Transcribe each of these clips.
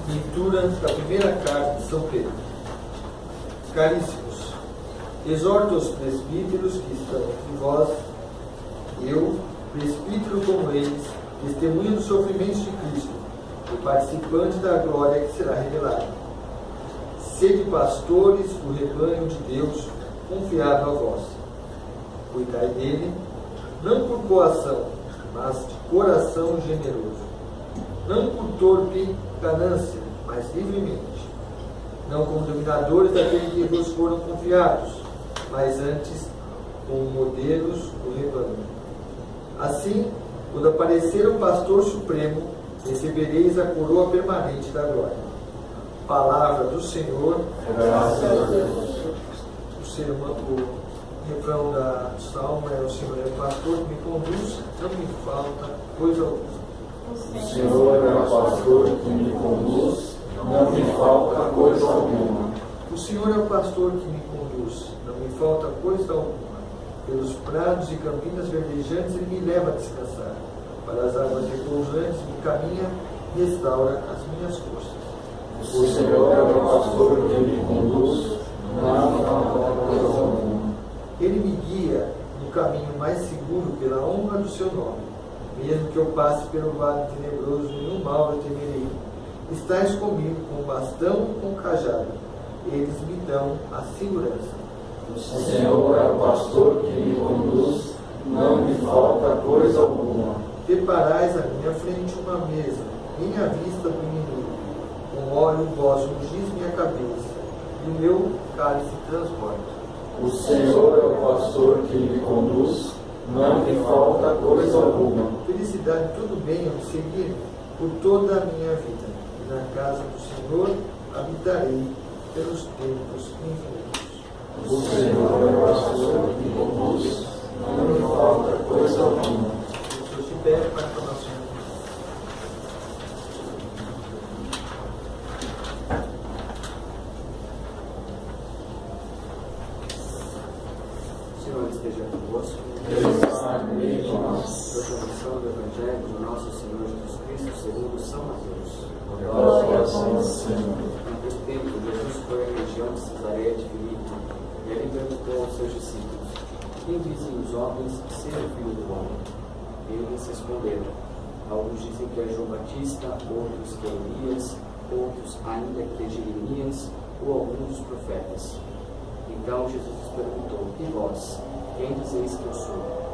Leitura da primeira carta de São Pedro. Caríssimos, exorto os presbíteros que estão entre vós, eu, presbítero como eles, testemunho dos sofrimentos de Cristo e participante da glória que será revelada. Sede pastores do rebanho de Deus, confiado a vós. Cuidai dele, não por coação, mas de coração generoso. Não por torpe ganância, mas livremente. Não como dominadores daqueles que vos foram confiados, mas antes como modelos do rebanho. Assim, quando aparecer o pastor supremo, recebereis a coroa permanente da glória. Palavra do Senhor. Graças a Deus. O refrão do salmo é: o Senhor é o pastor que me conduz, não me falta coisa alguma. O Senhor é o pastor que me conduz, não me falta coisa alguma. O Senhor é o pastor que me conduz, não me falta coisa alguma. Pelos prados e campinas verdejantes ele me leva a descansar. Para as águas repousantes me caminha e restaura as minhas forças. O Senhor é o pastor que me conduz, não me falta coisa alguma. Ele me guia no caminho mais seguro pela honra do seu nome. Mesmo que eu passe pelo vale tenebroso, nenhum mal eu temerei. Estais comigo com bastão e com cajado. Eles me dão a segurança. O Senhor é o pastor que me conduz, não me falta coisa alguma. Preparais à minha frente uma mesa, bem à vista do inimigo. Com óleo vós ungis minha cabeça, e o meu cálice transborda. O Senhor é o pastor que me conduz, não me falta coisa alguma. Felicidade e todo bem eu me seguir por toda a minha vida. E na casa do Senhor habitarei pelos tempos infinitos. O Senhor é o pastor que me conduz, não me falta coisa alguma. O Senhor se pede para a aclamação. O Senhor esteja convosco. Proclamação do Evangelho do nosso Senhor Jesus Cristo segundo São Mateus. Glória a Deus, Senhor. Naquele tempo, Jesus foi à região de Cesareia de Filipe e ali perguntou aos seus discípulos: quem dizem os homens ser o Filho do Homem? Eles responderam: alguns dizem que é João Batista, outros que é Elias, outros ainda que é Jeremias ou alguns dos profetas. Então Jesus lhes perguntou: e vós, quem dizeis que eu sou?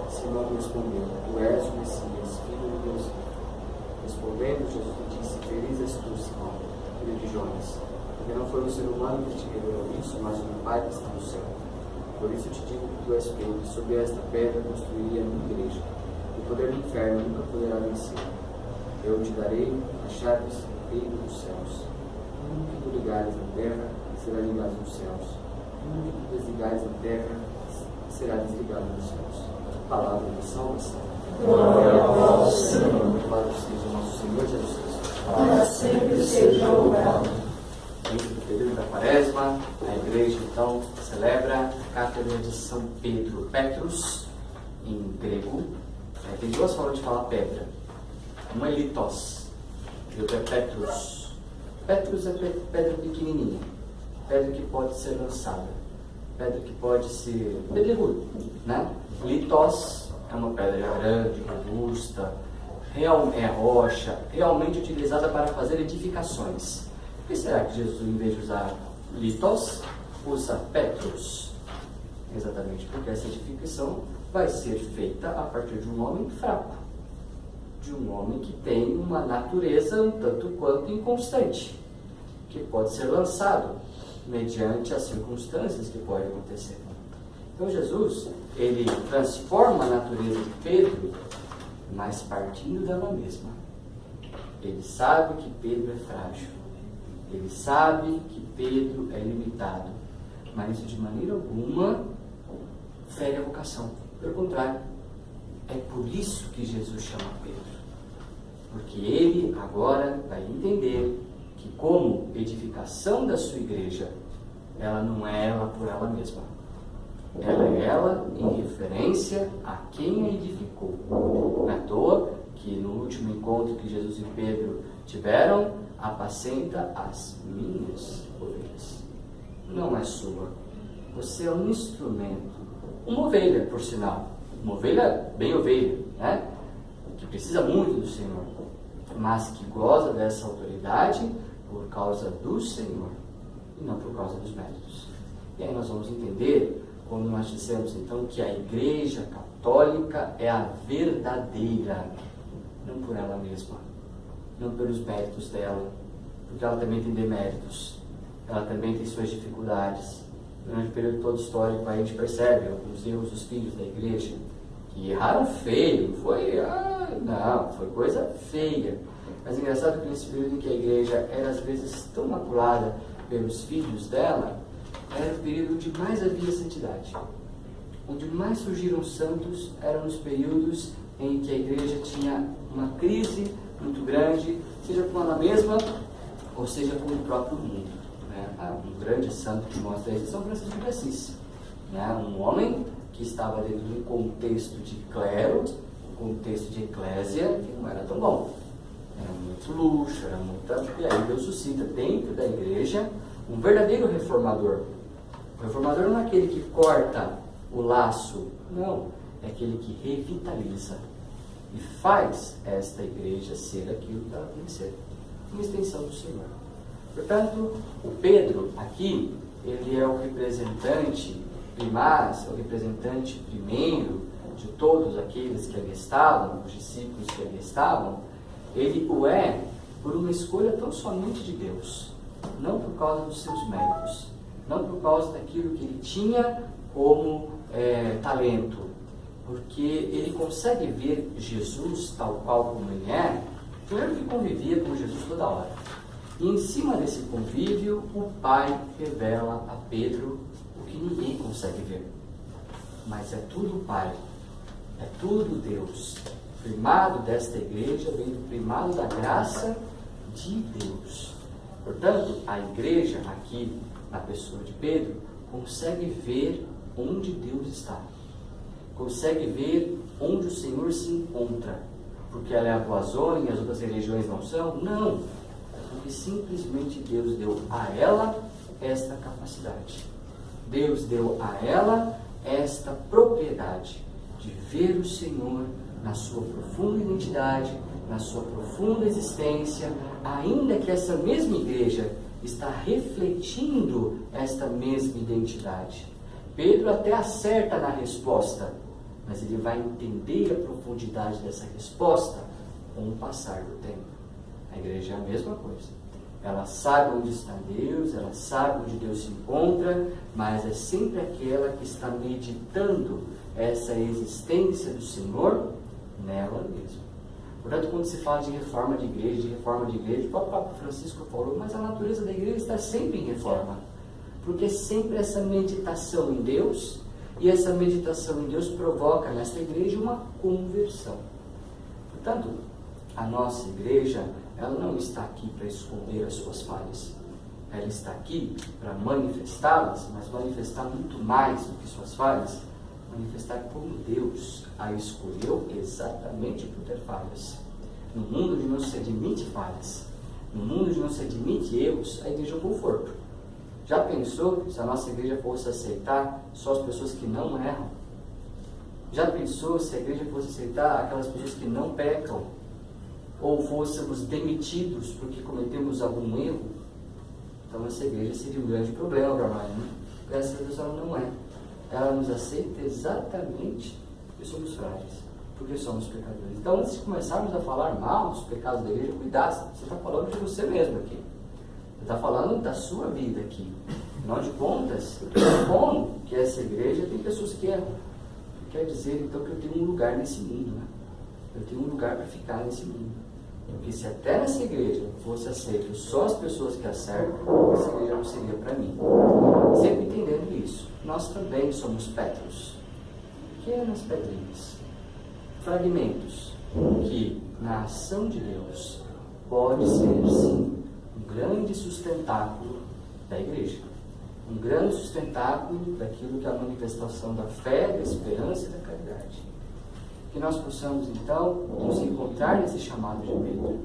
Simão respondeu: tu és o Messias, filho de Deus vivo. Respondendo, Jesus lhe disse: feliz és tu, Simão, filho de Jonas, porque não foi um ser humano que te revelou isso, mas o meu Pai que está no céu. Por isso te digo que tu és Pedro, e sobre esta pedra construiria a minha igreja. O poder do inferno nunca poderá vencer. Eu te darei as chaves do reino dos céus. Tudo que tu ligares na terra será ligado nos céus. Tudo que tu desligares na terra será desligado nos céus. Palavra de salvação. Glória a vós, Senhor. Louvado seja o nosso Senhor Jesus Cristo. Para sempre seja louvado. Dentro do período da Quaresma, a igreja então celebra a cátedra de São Pedro. Petrus, em grego, tem duas formas de falar pedra. Uma é litos, e outra é petrus. Petrus é pedra pequenininha, pedra que pode ser lançada, pedra que pode ser pedregulho, né? Litos é uma pedra grande, robusta, é rocha, realmente utilizada para fazer edificações. Por que será que Jesus, em vez de usar litos, usa petrus? Exatamente porque essa edificação vai ser feita a partir de um homem fraco, de um homem que tem uma natureza um tanto quanto inconstante, que pode ser lançado mediante as circunstâncias que podem acontecer. Então Jesus, ele transforma a natureza de Pedro, mas partindo dela mesma. Ele sabe que Pedro é frágil, ele sabe que Pedro é limitado, mas isso de maneira alguma fere a vocação. Pelo contrário, é por isso que Jesus chama Pedro, porque ele agora vai entender que, como edificação da sua igreja, ela não é ela por ela mesma, ela é ela em referência a quem a edificou. Não é à toa que no último encontro que Jesus e Pedro tiveram, apacenta as minhas ovelhas. Não é sua. Você é um instrumento. Uma ovelha, por sinal. Uma ovelha, bem ovelha, né? Que precisa muito do Senhor, mas que goza dessa autoridade por causa do Senhor e não por causa dos méritos. E aí nós vamos entender quando nós dissemos então que a Igreja Católica é a verdadeira, não por ela mesma, não pelos méritos dela, porque ela também tem deméritos, ela também tem suas dificuldades. Durante o período todo histórico a gente percebe alguns erros dos filhos da Igreja, que erraram feio, foi coisa feia. Mas é engraçado que nesse período em que a Igreja era às vezes tão maculada pelos filhos dela, era o período onde mais havia santidade. Onde mais surgiram santos eram nos períodos em que a Igreja tinha uma crise muito grande, seja com ela mesma, ou seja com o próprio mundo. Um grande santo que mostra isso é São Francisco de Assis. Um homem que estava dentro de um contexto de clero, um contexto de eclésia, que não era tão bom. Era muito luxo, era muita... E aí Deus suscita dentro da Igreja um verdadeiro reformador. O reformador não é aquele que corta o laço, não. É aquele que revitaliza e faz esta Igreja ser aquilo que ela tem que ser. Uma extensão do Senhor. Portanto, o Pedro aqui, ele é o representante primaz, é o representante primeiro de todos aqueles que ali estavam, os discípulos que ali estavam. Ele o é por uma escolha tão somente de Deus, não por causa dos seus méritos, não por causa daquilo que ele tinha como talento, porque ele consegue ver Jesus tal qual como ele é, primeiro que convivia com Jesus toda hora. E em cima desse convívio, o Pai revela a Pedro o que ninguém consegue ver. Mas é tudo o Pai, é tudo Deus. O primado desta Igreja vem do primado da graça de Deus. Portanto, a Igreja aqui, na pessoa de Pedro, consegue ver onde Deus está. Consegue ver onde o Senhor se encontra. Porque ela é a boa zona e as outras religiões não são? Não. Porque simplesmente Deus deu a ela esta capacidade. Deus deu a ela esta propriedade de ver o Senhor na sua profunda identidade, na sua profunda existência, ainda que essa mesma Igreja está refletindo esta mesma identidade. Pedro até acerta na resposta, mas ele vai entender a profundidade dessa resposta com o passar do tempo. A Igreja é a mesma coisa. Ela sabe onde está Deus, ela sabe onde Deus se encontra, mas é sempre aquela que está meditando essa existência do Senhor nela mesma. Portanto, quando se fala de reforma de igreja, o próprio Papa Francisco falou, mas a natureza da igreja está sempre em reforma. Porque sempre essa meditação em Deus, e essa meditação em Deus provoca nesta igreja uma conversão. Portanto, a nossa igreja, ela não está aqui para esconder as suas falhas. Ela está aqui para manifestá-las, mas manifestar muito mais do que suas falhas, manifestar como Deus a escolheu exatamente por ter falhas. No mundo onde não se admite falhas, no mundo onde não se admite erros, a igreja é um conforto. Já pensou se a nossa igreja fosse aceitar só as pessoas que não erram? Já pensou se a igreja fosse aceitar aquelas pessoas que não pecam? Ou fôssemos demitidos porque cometemos algum erro? Então essa igreja seria um grande problema para nós, né? Graças a Deus ela não é. Ela nos aceita exatamente porque somos frágeis, porque somos pecadores. Então, antes de começarmos a falar mal dos pecados da igreja, cuidado, você está falando de você mesmo aqui. Você está falando da sua vida aqui. Afinal de contas, é bom que essa igreja tem pessoas que erram. Quer dizer, então, que eu tenho um lugar nesse mundo, né? Eu tenho um lugar para ficar nesse mundo. Porque se até nessa igreja fosse aceito só as pessoas que acertam, essa igreja não seria para mim. Sempre entendendo isso, nós também somos pétalos, pequenas pedrinhas, fragmentos, que na ação de Deus pode ser, sim, um grande sustentáculo da igreja. Um grande sustentáculo daquilo que é a manifestação da fé, da esperança e da caridade. que nós possamos então nos encontrar nesse chamado de Pedro.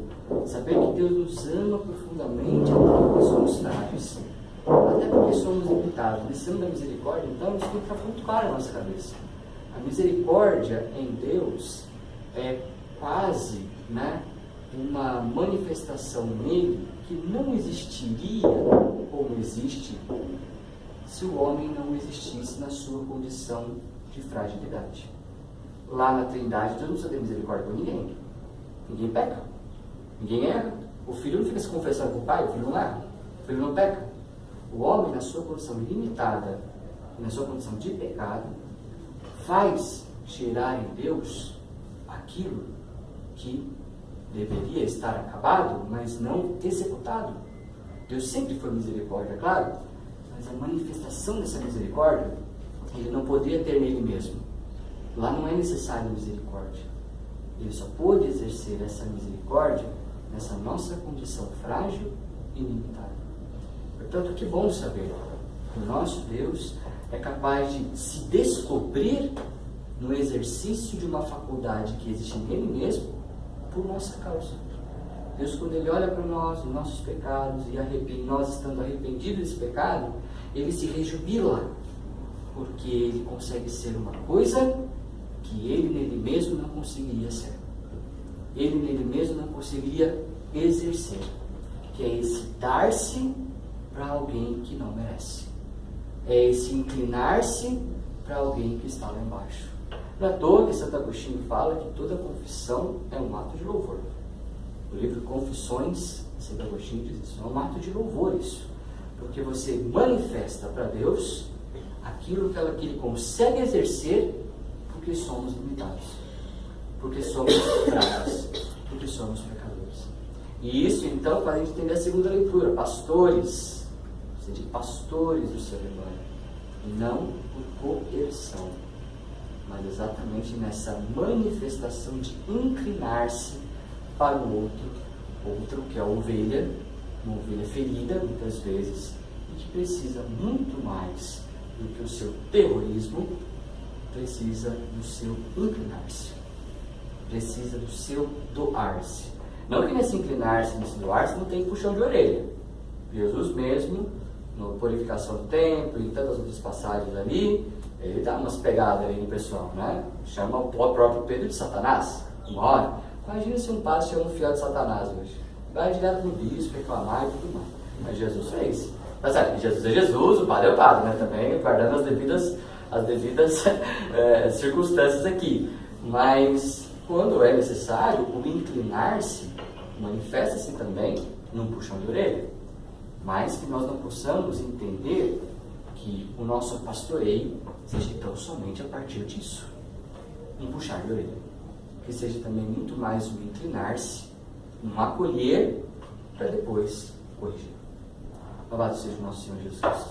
Saber que Deus nos ama profundamente, até porque somos frágeis, até porque somos limitados. Precisamos da misericórdia, então isso tem que ficar muito claro na nossa cabeça. A misericórdia em Deus é quase, uma manifestação nele que não existiria como existe se o homem não existisse na sua condição de fragilidade. Lá na Trindade, Deus não precisa ter misericórdia por ninguém. Ninguém peca. Ninguém erra. O filho não fica se confessando com o pai, o filho não erra. O filho não peca. O homem, na sua condição limitada, na sua condição de pecado, faz gerar em Deus aquilo que deveria estar acabado, mas não executado. Deus sempre foi misericórdia, claro, mas a manifestação dessa misericórdia, ele não poderia ter nele mesmo. Lá não é necessário misericórdia. Ele só pôde exercer essa misericórdia nessa nossa condição frágil e limitada. Portanto, que bom saber que o nosso Deus é capaz de se descobrir no exercício de uma faculdade que existe nele mesmo por nossa causa. Deus, quando Ele olha para nós, os nossos pecados, e nós estando arrependidos desse pecado, Ele se rejubila, porque Ele consegue ser uma coisa que Ele nele mesmo não conseguiria ser. Ele nele mesmo não conseguiria exercer, que é esse dar-se para alguém que não merece. É esse inclinar-se para alguém que está lá embaixo. Não é à toa que Santo Agostinho fala que toda confissão é um ato de louvor. O livro Confissões, Santo Agostinho diz isso, é um ato de louvor isso. Porque você manifesta para Deus aquilo que Ele consegue exercer porque somos limitados, porque somos frágeis, porque somos pecadores. E isso então faz a gente entender a segunda leitura. Pastores, você de pastores do seu rebanho, não por coerção, mas exatamente nessa manifestação de inclinar-se para o outro que é a ovelha, uma ovelha ferida muitas vezes, e que precisa muito mais do que o seu terrorismo, precisa do seu inclinar-se, precisa do seu doar-se. Não que nesse inclinar-se, nesse doar-se, não tem puxão de orelha. Jesus mesmo, na purificação do templo e em tantas outras passagens ali, ele dá umas pegadas ali no pessoal, Chama o próprio Pedro de Satanás, uma hora. Imagina se um padre chama um fiel de Satanás hoje. Vai direto no bispo, reclamar e tudo mais. Mas Jesus fez. Tá certo, Jesus é Jesus, o padre é o padre, Também guardando as devidas circunstâncias aqui. Mas quando é necessário, o inclinar-se manifesta-se também num puxão de orelha. Mas que nós não possamos entender que o nosso pastoreio seja tão somente a partir disso, um puxar de orelha, que seja também muito mais um inclinar-se, um acolher para depois corrigir. Louvado seja o nosso Senhor Jesus Cristo.